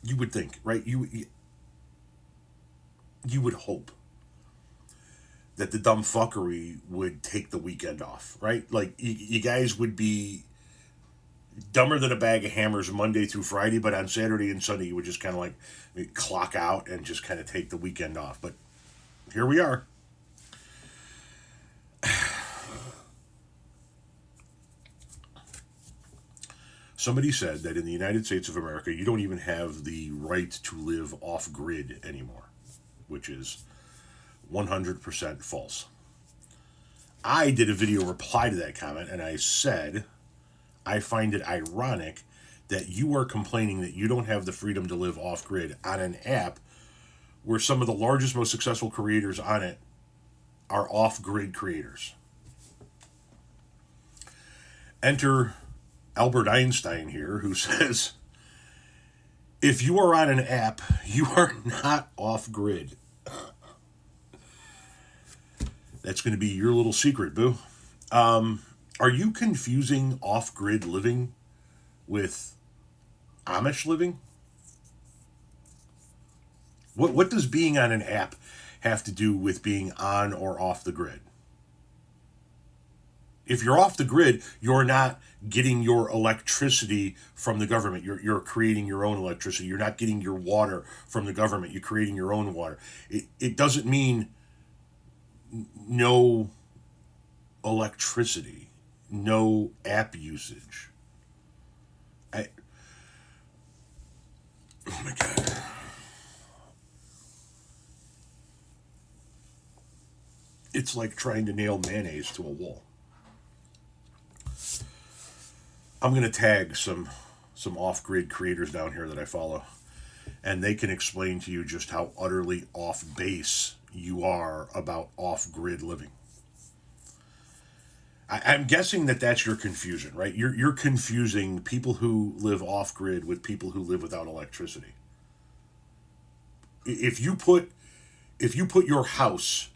You would think, right? You would hope that the dumb fuckery would take the weekend off, right? Like you guys would be dumber than a bag of hammers Monday through Friday, but on Saturday and Sunday you would just kind of like clock out and just kind of take the weekend off. But here we are. Somebody said that in the United States of America, you don't even have the right to live off grid anymore, which is 100% false. I did a video reply to that comment and I said, I find it ironic that you are complaining that you don't have the freedom to live off grid on an app where some of the largest, most successful creators on it are off grid creators. Enter Albert Einstein here, who says, if you are on an app, you are not off grid. That's going to be your little secret, boo. Are you confusing off grid living with Amish living? What does being on an app have to do with being on or off the grid? If you're off the grid, you're not getting your electricity from the government. You're creating your own electricity. You're not getting your water from the government. You're creating your own water. It doesn't mean no electricity, no app usage. Oh my God. It's like trying to nail mayonnaise to a wall. I'm going to tag some off-grid creators down here that I follow, and they can explain to you just how utterly off base you are about off-grid living. I'm guessing that that's your confusion, right? You're confusing people who live off-grid with people who live without electricity. If you put your house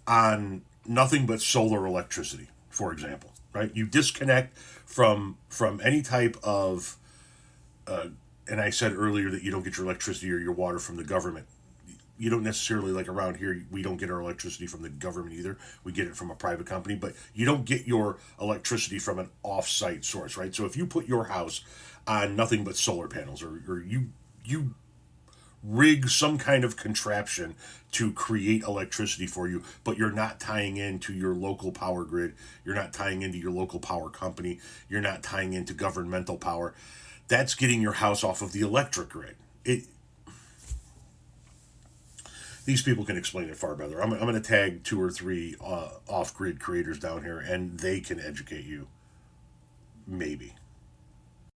on nothing but solar electricity, for example, right? You disconnect from any type of, and I said earlier that you don't get your electricity or your water from the government. You don't necessarily, like around here, we don't get our electricity from the government either. We get it from a private company, but you don't get your electricity from an off-site source, right? So if you put your house on nothing but solar panels, or you rig some kind of contraption to create electricity for you, but you're not tying into your local power grid, you're not tying into your local power company, you're not tying into governmental power, that's getting your house off of the electric grid. These people can explain it far better. I'm going to tag 2 or 3 off-grid creators down here, and they can educate you. Maybe.